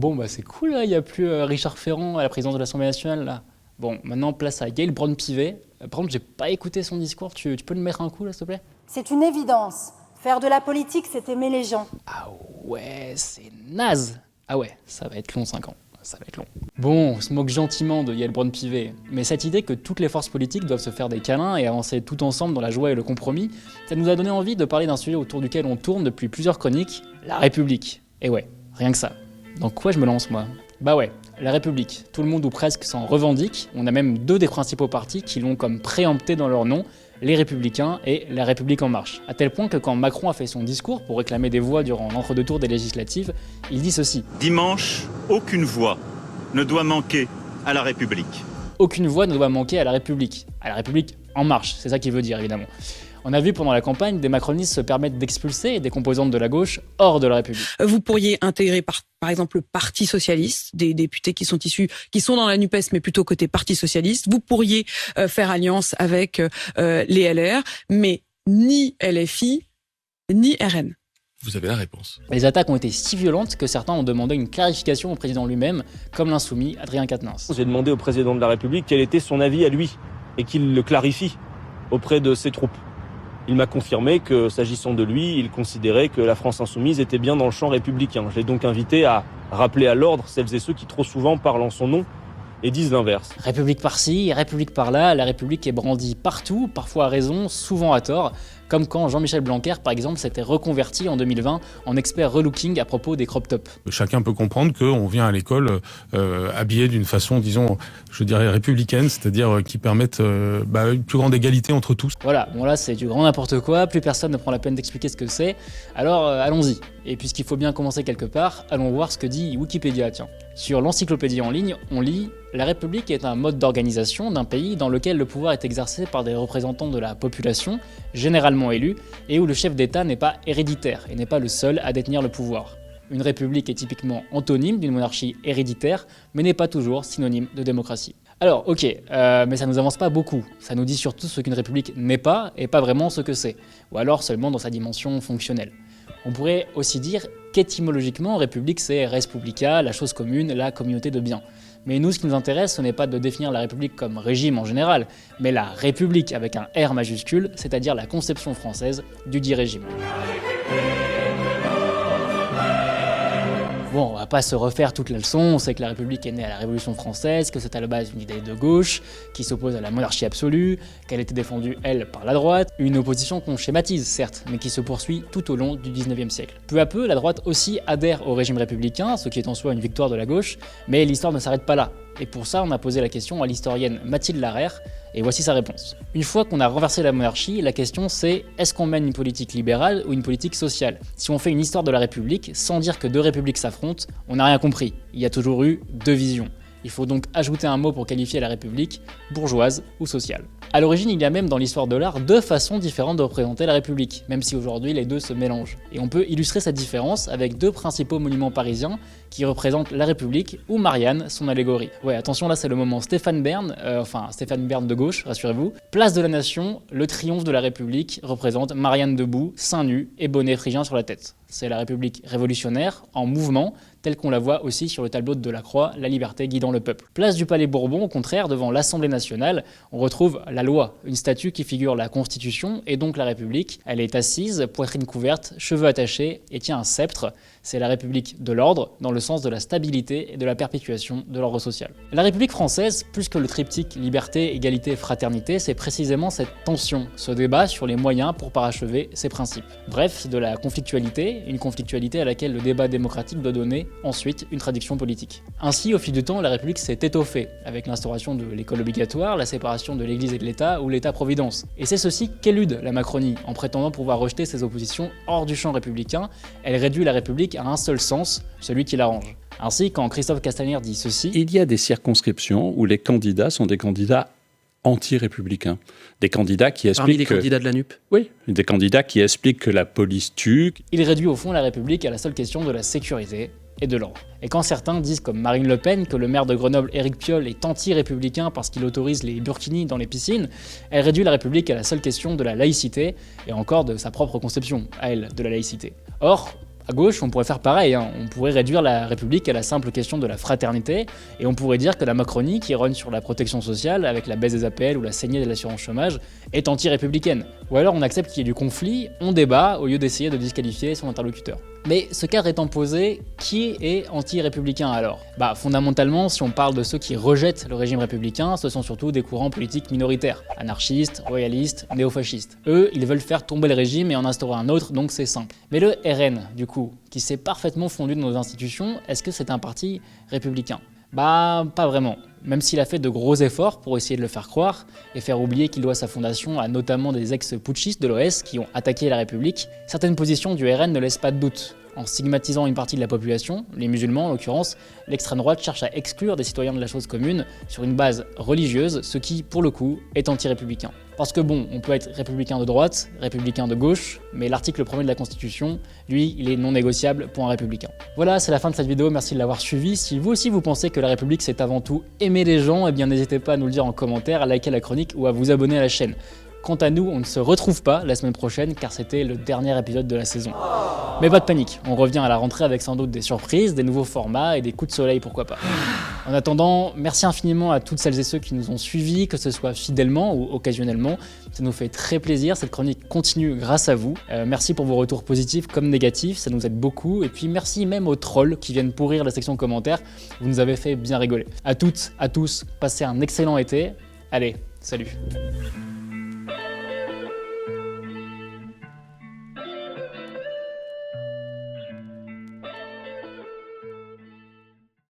Bon, bah c'est cool, il n'y a plus Richard Ferrand à la présidence de l'Assemblée nationale, là. Bon, maintenant, place à Yael Braun-Pivet. Par contre, j'ai pas écouté son discours, tu peux le mettre un coup, là, s'il te plaît? C'est une évidence. Faire de la politique, c'est aimer les gens. Ah ouais, c'est naze. Ah ouais, ça va être long, 5 ans. Ça va être long. Bon, on se moque gentiment de Yael Braun-Pivet, mais cette idée que toutes les forces politiques doivent se faire des câlins et avancer tout ensemble dans la joie et le compromis, ça nous a donné envie de parler d'un sujet autour duquel on tourne depuis plusieurs chroniques, la République. Et ouais, rien que ça. Dans quoi je me lance, moi? Bah ouais, la République. Tout le monde ou presque s'en revendique. On a même 2 des principaux partis qui l'ont comme préempté dans leur nom, les Républicains et La République En Marche. À tel point que quand Macron a fait son discours pour réclamer des voix durant l'entre-deux tours des législatives, il dit ceci. Dimanche, aucune voix ne doit manquer à la République. Aucune voix ne doit manquer à la République En Marche, c'est ça qu'il veut dire évidemment. On a vu pendant la campagne des macronistes se permettre d'expulser des composantes de la gauche hors de la République. Vous pourriez intégrer par exemple le Parti Socialiste, des députés qui sont dans la NUPES mais plutôt côté Parti Socialiste. Vous pourriez faire alliance avec les LR, mais ni LFI, ni RN. Vous avez la réponse. Les attaques ont été si violentes que certains ont demandé une clarification au président lui-même, comme l'insoumis Adrien Quatennens. J'ai demandé au président de la République quel était son avis à lui et qu'il le clarifie auprès de ses troupes. Il m'a confirmé que, s'agissant de lui, il considérait que la France insoumise était bien dans le champ républicain. Je l'ai donc invité à rappeler à l'ordre celles et ceux qui trop souvent parlent en son nom et disent l'inverse. République par-ci, République par-là, la République est brandie partout, parfois à raison, souvent à tort, comme quand Jean-Michel Blanquer, par exemple, s'était reconverti en 2020 en expert relooking à propos des crop tops. Chacun peut comprendre qu'on vient à l'école habillé d'une façon, disons, je dirais républicaine, c'est-à-dire qui permette une plus grande égalité entre tous. Voilà, bon là c'est du grand n'importe quoi, plus personne ne prend la peine d'expliquer ce que c'est, alors allons-y. Et puisqu'il faut bien commencer quelque part, allons voir ce que dit Wikipédia, tiens. Sur l'encyclopédie en ligne, on lit « La République est un mode d'organisation d'un pays dans lequel le pouvoir est exercé par des représentants de la population, généralement élus, et où le chef d'État n'est pas héréditaire et n'est pas le seul à détenir le pouvoir. Une république est typiquement antonyme d'une monarchie héréditaire, mais n'est pas toujours synonyme de démocratie. » Alors, ok, mais ça nous avance pas beaucoup. Ça nous dit surtout ce qu'une république n'est pas, et pas vraiment ce que c'est. Ou alors seulement dans sa dimension fonctionnelle. On pourrait aussi dire qu'étymologiquement, république c'est res publica, la chose commune, la communauté de biens. Mais nous, ce qui nous intéresse, ce n'est pas de définir la République comme régime en général, mais la République avec un R majuscule, c'est-à-dire la conception française du dit régime. Bon, on va pas se refaire toute la leçon, on sait que la République est née à la Révolution française, que c'est à la base une idée de gauche, qui s'oppose à la monarchie absolue, qu'elle était défendue, elle, par la droite, une opposition qu'on schématise, certes, mais qui se poursuit tout au long du 19e siècle. Peu à peu, la droite aussi adhère au régime républicain, ce qui est en soi une victoire de la gauche, mais l'histoire ne s'arrête pas là. Et pour ça, on a posé la question à l'historienne Mathilde Larère, et voici sa réponse. Une fois qu'on a renversé la monarchie, la question c'est est-ce qu'on mène une politique libérale ou une politique sociale? Si on fait une histoire de la République sans dire que 2 républiques s'affrontent, on n'a rien compris. Il y a toujours eu 2 visions. Il faut donc ajouter un mot pour qualifier la République, bourgeoise ou sociale. À l'origine, il y a même dans l'histoire de l'art 2 façons différentes de représenter la République, même si aujourd'hui les 2 se mélangent. Et on peut illustrer cette différence avec 2 principaux monuments parisiens qui représentent la République ou Marianne, son allégorie. Ouais, attention, là c'est le moment Stéphane Bern, Stéphane Bern de gauche, rassurez-vous. Place de la Nation, le triomphe de la République représente Marianne debout, seins nus et bonnet phrygien sur la tête. C'est la République révolutionnaire, en mouvement, telle qu'on la voit aussi sur le tableau de Delacroix, la liberté guidant le peuple. Place du Palais Bourbon, au contraire, devant l'Assemblée nationale, on retrouve la loi, une statue qui figure la Constitution et donc la République. Elle est assise, poitrine couverte, cheveux attachés et tient un sceptre. C'est la République de l'ordre, dans le sens de la stabilité et de la perpétuation de l'ordre social. La République française, plus que le triptyque liberté, égalité, fraternité, c'est précisément cette tension, ce débat sur les moyens pour parachever ses principes. Bref, c'est de la conflictualité, une conflictualité à laquelle le débat démocratique doit donner ensuite une traduction politique. Ainsi, au fil du temps, la République s'est étoffée, avec l'instauration de l'école obligatoire, la séparation de l'Église et de l'État, ou l'État-providence. Et c'est ceci qu'élude la Macronie, en prétendant pouvoir rejeter ses oppositions hors du champ républicain. Elle réduit la République à un seul sens, celui qui l'arrange. Ainsi, quand Christophe Castaner dit ceci... Il y a des circonscriptions où les candidats sont des candidats anti-républicains. Des candidats qui expliquent... Parmi les candidats de la NUP? Oui, des candidats qui expliquent que la police tue. Il réduit au fond la République à la seule question de la sécurité et de l'ordre. Et quand certains disent, comme Marine Le Pen, que le maire de Grenoble, Éric Piolle, est anti-républicain parce qu'il autorise les burkinis dans les piscines, elle réduit la République à la seule question de la laïcité, et encore de sa propre conception, à elle, de la laïcité. Or, À gauche, on pourrait faire pareil, hein. On pourrait réduire la République à la simple question de la fraternité, et on pourrait dire que la Macronie, qui rogne sur la protection sociale, avec la baisse des APL ou la saignée de l'assurance chômage, est anti-républicaine. Ou alors on accepte qu'il y ait du conflit, on débat, au lieu d'essayer de disqualifier son interlocuteur. Mais ce cadre étant posé, qui est anti-républicain alors ? Fondamentalement, si on parle de ceux qui rejettent le régime républicain, ce sont surtout des courants politiques minoritaires, anarchistes, royalistes, néofascistes. Eux, ils veulent faire tomber le régime et en instaurer un autre, donc c'est simple. Mais le RN, du coup, qui s'est parfaitement fondu dans nos institutions, est-ce que c'est un parti républicain ? Pas vraiment. Même s'il a fait de gros efforts pour essayer de le faire croire et faire oublier qu'il doit sa fondation à notamment des ex-putschistes de l'OS qui ont attaqué la République, certaines positions du RN ne laissent pas de doute. En stigmatisant une partie de la population, les musulmans en l'occurrence, l'extrême droite cherche à exclure des citoyens de la chose commune sur une base religieuse, ce qui, pour le coup, est anti-républicain. Parce que bon, on peut être républicain de droite, républicain de gauche, mais l'article 1er de la Constitution, lui, il est non négociable pour un républicain. Voilà, c'est la fin de cette vidéo, merci de l'avoir suivi. Si vous aussi vous pensez que la République c'est avant tout aimer les gens, eh bien n'hésitez pas à nous le dire en commentaire, à liker la chronique ou à vous abonner à la chaîne. Quant à nous, on ne se retrouve pas la semaine prochaine car c'était le dernier épisode de la saison. Mais pas de panique, on revient à la rentrée avec sans doute des surprises, des nouveaux formats et des coups de soleil pourquoi pas. En attendant, merci infiniment à toutes celles et ceux qui nous ont suivis, que ce soit fidèlement ou occasionnellement. Ça nous fait très plaisir, cette chronique continue grâce à vous. Merci pour vos retours positifs comme négatifs, ça nous aide beaucoup. Et puis merci même aux trolls qui viennent pourrir la section commentaires, vous nous avez fait bien rigoler. À toutes, à tous, passez un excellent été. Allez, salut.